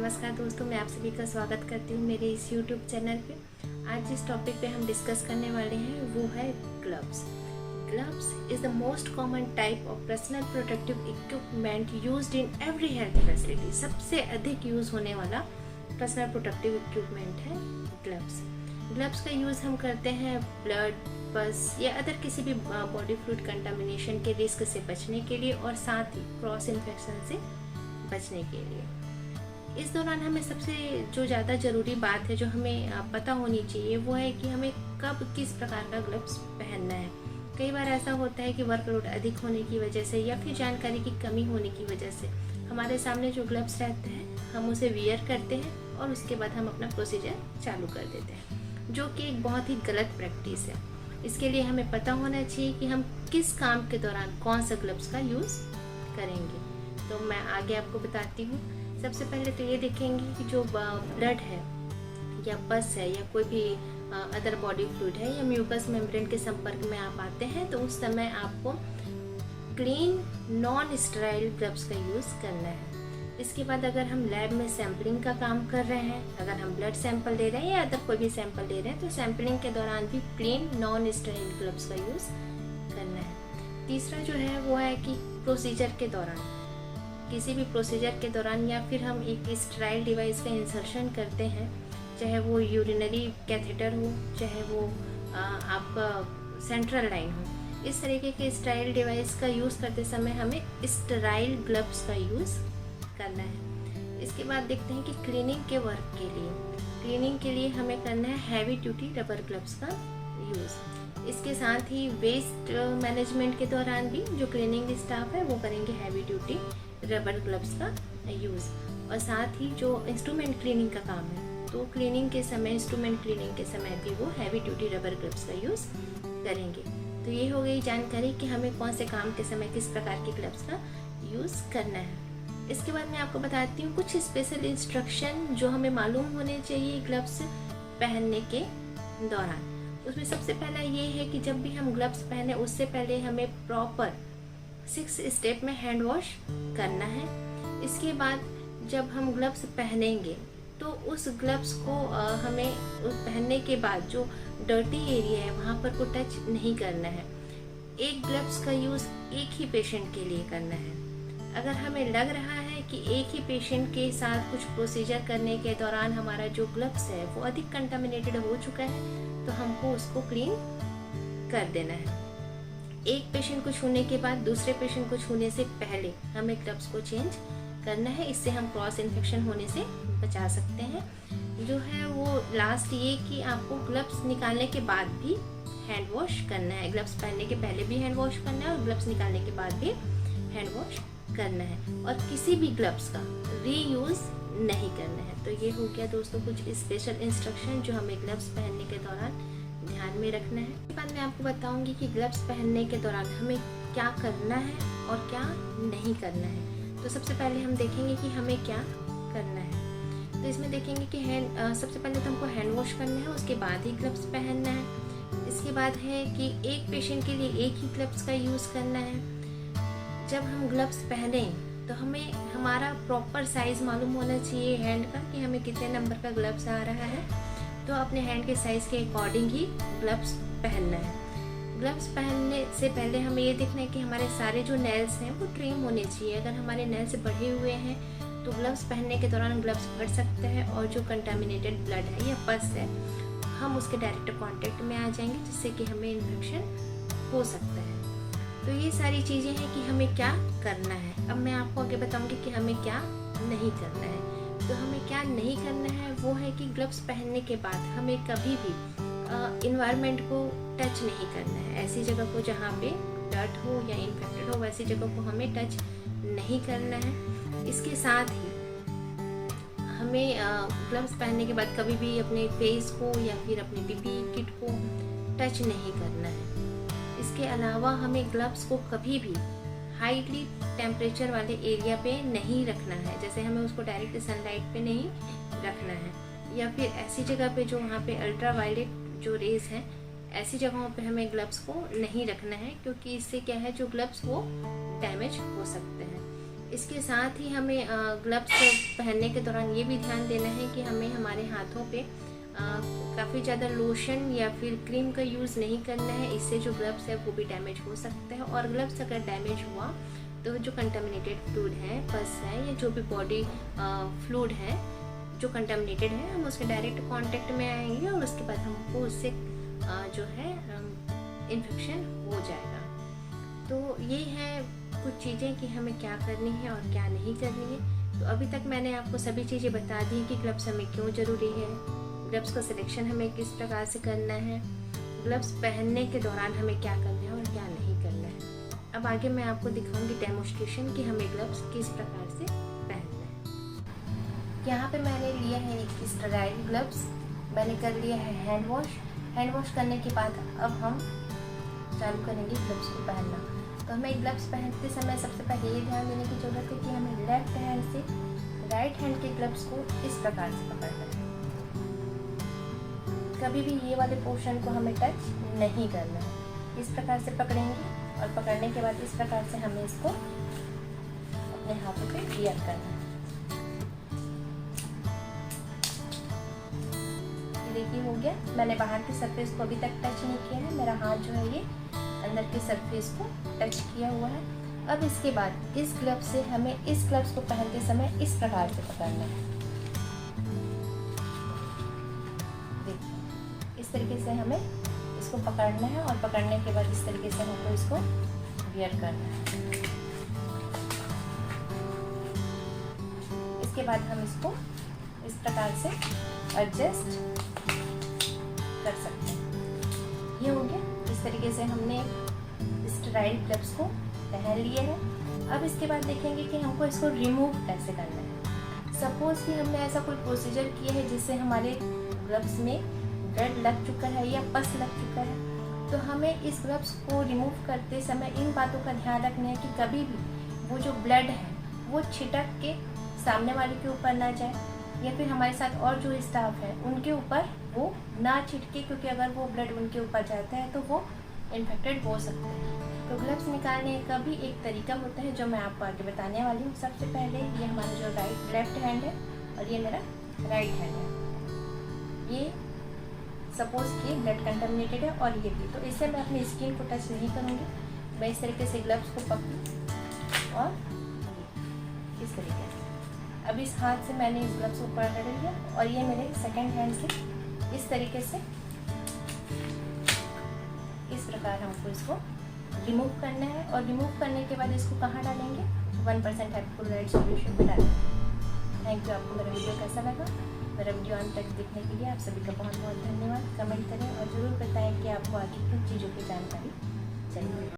नमस्कार दोस्तों, मैं आप सभी का स्वागत करती हूँ मेरे इस YouTube चैनल पे। आज जिस टॉपिक पे हम डिस्कस करने वाले हैं वो है gloves. Gloves is the most common type of personal protective equipment used in every health facility. सबसे अधिक यूज़ होने वाला पर्सनल प्रोटेक्टिव इक्विपमेंट है ग्लव्स। ग्लव्स का यूज़ हम करते हैं ब्लड, पस या अदर किसी भी बॉडी फ्लूइड कंटामिनेशन के रिस्क से बचने के लिए और साथ ही क्रॉस इन्फेक्शन से बचने के लिए। इस दौरान हमें सबसे जो ज़्यादा ज़रूरी बात है जो हमें पता होनी चाहिए वो है कि हमें कब किस प्रकार का ग्लव्स पहनना है। कई बार ऐसा होता है कि वर्कलोड अधिक होने की वजह से या फिर जानकारी की कमी होने की वजह से हमारे सामने जो ग्लव्स रहते हैं हम उसे वियर करते हैं और उसके बाद हम अपना प्रोसीजर चालू कर देते हैं, जो कि एक बहुत ही गलत प्रैक्टिस है। इसके लिए हमें पता होना चाहिए कि हम किस काम के दौरान कौन सा ग्लव्स का यूज़ करेंगे। तो मैं आगे आपको बताती हूँ। सबसे पहले तो ये देखेंगे कि जो ब्लड है या पस है या कोई भी अदर बॉडी फ्लूइड है या म्यूकस मेम्ब्रेन के संपर्क में आप आते हैं तो उस समय आपको क्लीन नॉन स्टेराइल ग्लव्स का यूज़ करना है। इसके बाद अगर हम लैब में सैम्पलिंग का काम कर रहे हैं, अगर हम ब्लड सैंपल ले रहे हैं या अदर कोई भी सैंपल ले रहे हैं तो सैम्पलिंग के दौरान भी क्लीन नॉन स्टेराइल ग्लव्स का यूज़ करना है। तीसरा जो है वो है कि प्रोसीजर के दौरान, किसी भी प्रोसीजर के दौरान या फिर हम एक स्टेराइल डिवाइस का इंसर्शन करते हैं, चाहे वो यूरिनरी कैथेटर हो, चाहे वो आपका सेंट्रल लाइन हो, इस तरीके के स्टेराइल डिवाइस का यूज़ करते समय हमें स्टेराइल ग्लव्स का यूज़ करना है। इसके बाद देखते हैं कि क्लीनिंग के वर्क के लिए हमें करना है हैवी ड्यूटी रबर ग्लव्स का यूज़। इसके साथ ही वेस्ट मैनेजमेंट के दौरान भी जो क्लीनिंग स्टाफ है वो करेंगे हैवी ड्यूटी रबर ग्लव्स का यूज़। और साथ ही जो इंस्ट्रूमेंट क्लीनिंग का काम है तो क्लीनिंग के समय, इंस्ट्रूमेंट क्लीनिंग के समय भी वो हैवी ड्यूटी रबर ग्लव्स का यूज़ करेंगे। तो ये हो गई जानकारी कि हमें कौन से काम के समय किस प्रकार के ग्लव्स का यूज़ करना है। इसके बाद मैं आपको बताती हूँ कुछ स्पेशल इंस्ट्रक्शन जो हमें मालूम होने चाहिए ग्लव्स पहनने के दौरान। उसमें सबसे पहला ये है कि जब भी हम ग्लव्स पहने उससे पहले हमें प्रॉपर 6 स्टेप में हैंड वॉश करना है। इसके बाद जब हम ग्लव्स पहनेंगे तो उस ग्लव्स को हमें पहनने के बाद जो डर्टी एरिया है वहाँ पर को टच नहीं करना है। एक ग्लव्स का यूज़ एक ही पेशेंट के लिए करना है। अगर हमें लग रहा है कि एक ही पेशेंट के साथ कुछ प्रोसीजर करने के दौरान हमारा जो ग्लव्स है वो अधिक कंटामिनेटेड हो चुका है तो हमको उसको क्लीन कर देना है। एक पेशेंट को छूने के बाद दूसरे पेशेंट को छूने से पहले हमें ग्लव्स को चेंज करना है। इससे हम क्रॉस इन्फेक्शन होने से बचा सकते हैं। जो है वो लास्ट ये कि आपको ग्लव्स निकालने के बाद भी हैंड वॉश करना है। ग्लव्स पहनने के पहले भी हैंड वॉश करना है और ग्लव्स निकालने के बाद भी हैंड वॉश करना है और किसी भी ग्लव्स का रीयूज़ नहीं करना है। तो ये हो गया दोस्तों कुछ स्पेशल इंस्ट्रक्शन जो हमें ग्लव्स पहनने के दौरान ध्यान में रखना है। इसके बाद मैं आपको बताऊंगी कि ग्लव्स पहनने के दौरान हमें क्या करना है और क्या नहीं करना है। तो सबसे पहले हम देखेंगे कि हमें क्या करना है। तो इसमें देखेंगे कि सबसे पहले तो हमको हैंड वॉश करना है, उसके बाद ही ग्लव्स पहनना है। इसके बाद है कि एक पेशेंट के लिए एक ही ग्लव्स का यूज़ करना है। जब हम ग्लव्स पहने तो हमें हमारा प्रॉपर साइज़ मालूम होना चाहिए हैंड का कि हमें कितने नंबर का ग्लव्स आ रहा है। तो अपने हैंड के साइज़ के अकॉर्डिंग ही ग्लव्स पहनना है। ग्लव्स पहनने से पहले हमें ये देखना है कि हमारे सारे जो नेल्स हैं वो ट्रिम होने चाहिए। अगर हमारे नेल्स बढ़े हुए हैं तो ग्लव्स पहनने के दौरान ग्लव्स फट सकते हैं और जो कंटामिनेटेड ब्लड है या पस है हम उसके डायरेक्ट कांटेक्ट में आ जाएंगे जिससे कि हमें इन्फेक्शन हो सकता है। तो ये सारी चीज़ें हैं कि हमें क्या करना है। अब मैं आपको आगे बताऊंगी कि हमें क्या नहीं करना है। तो हमें क्या नहीं करना है वो है कि ग्लव्स पहनने के बाद हमें कभी भी इन्वायरमेंट को टच नहीं करना है। ऐसी जगह को जहाँ पे डर्ट हो या इन्फेक्टेड हो वैसी जगह को हमें टच नहीं करना है। इसके साथ ही हमें ग्लव्स पहनने के बाद कभी भी अपने फेस को या फिर अपने पीपीई किट को टच नहीं करना है। इसके अलावा हमें ग्लव्स को कभी भी हाईली टेम्परेचर वाले एरिया पे नहीं रखना है। जैसे हमें उसको डायरेक्ट सनलाइट पे नहीं रखना है या फिर ऐसी जगह पे जो वहाँ पे अल्ट्रा वायलेट जो रेज हैं ऐसी जगहों पे हमें ग्लव्स को नहीं रखना है, क्योंकि इससे क्या है जो ग्लव्स वो डैमेज हो सकते हैं। इसके साथ ही हमें ग्लव्स पहनने के दौरान ये भी ध्यान देना है कि हमें हमारे हाथों पे काफ़ी ज़्यादा लोशन या फिर क्रीम का यूज़ नहीं करना है। इससे जो ग्लव्स है वो भी डैमेज हो सकता है, और ग्लव्स अगर डैमेज हुआ तो जो कंटामिनेटेड फ्लूइड है, पस है या जो भी बॉडी फ्लूइड है जो कंटामिनेटेड है, हम उसके डायरेक्ट कांटेक्ट में आएंगे और उसके बाद हमको उससे जो है इन्फेक्शन हो जाएगा। तो ये है कुछ चीज़ें कि हमें क्या करनी है और क्या नहीं करनी है। तो अभी तक मैंने आपको सभी चीज़ें बता दी कि ग्लव्स हमें क्यों ज़रूरी है, ग्लव्स का सिलेक्शन हमें किस प्रकार से करना है, ग्लव्स पहनने के दौरान हमें क्या करना है और क्या नहीं करना है। अब आगे मैं आपको दिखाऊंगी डेमोन्स्ट्रेशन कि हमें ग्लव्स किस प्रकार से पहनना है। यहाँ पे मैंने लिया है एक स्टेराइल ग्लव्स, मैंने कर लिया है हैंड वॉश। हैंड वॉश करने के बाद अब हम चालू करेंगे ग्लव्स को पहनना। तो हमें ग्लव्स पहनते समय सबसे पहले ये ध्यान देने की ज़रूरत है कि हमें लेफ्ट हैंड से राइट हैंड के ग्लव्स को इस प्रकार से पकड़ना है। कभी भी ये वाले पोर्शन को हमें टच नहीं करना है। इस प्रकार से पकड़ेंगे और पकड़ने के बाद इस प्रकार से हमें इसको अपने हाथों पे वियर करना है। ये देखिए हो गया। मैंने बाहर की सरफेस को अभी तक टच नहीं किया है, मेरा हाथ जो है ये अंदर की सरफेस को टच किया हुआ है। अब इसके बाद इस ग्लव्स से हमें इस ग्लव्स को पहनते समय इस प्रकार से पकड़ना है। इस तरीके से हमें इसको पकड़ना है और पकड़ने के बाद इस तरीके से हमको इसको वियर करना है। इसके बाद हम इसको इस प्रकार से एडजस्ट कर सकते हैं। ये हो गया। इस तरीके से हमने स्टेराइल ग्लव्स को पहन लिए हैं। अब इसके बाद देखेंगे कि हमको इसको रिमूव कैसे करना है। सपोज कि हमने ऐसा कोई प्रोसीजर किया है जिससे हमारे ग्लव्स में ब्लड लग चुका है या पस लग चुका है, तो हमें इस ग्लव्स को रिमूव करते समय इन बातों का ध्यान रखना है कि कभी भी वो जो ब्लड है वो छिटक के सामने वाले के ऊपर ना जाए, या फिर हमारे साथ और जो स्टाफ है उनके ऊपर वो ना छिटके, क्योंकि अगर वो ब्लड उनके ऊपर जाता है तो वो इन्फेक्टेड हो सकते हैं। तो ग्लव्स निकालने का भी एक तरीका होता है जो मैं आपको आगे बताने वाली हूँ। सबसे पहले ये हमारा जो लेफ्ट हैंड है और ये मेरा राइट हैंड है। ये सपोज कि ब्लड कंटामिनेटेड है और ये भी, तो इससे मैं अपनी स्किन को टच नहीं करूँगी। मैं इस तरीके से ग्लव्स को पकड़ूँ और इस तरीके से अब इस हाथ से मैंने इस ग्लव्स को पकड़ लिया और ये मेरे सेकंड हैंड से इस तरीके से इस प्रकार हमको इसको रिमूव करना है। और रिमूव करने के बाद इसको कहाँ डालेंगे? 1% हाइपोक्लोराइड सॉल्यूशन में डालेंगे। Thank you. आपको मेरा वीडियो कैसा लगा? मेरा वीडियो अंत तक देखने के लिए आप सभी का बहुत बहुत धन्यवाद। कमेंट करें और ज़रूर बताएं कि आपको आगे किन चीज़ों की जानकारी चाहिए।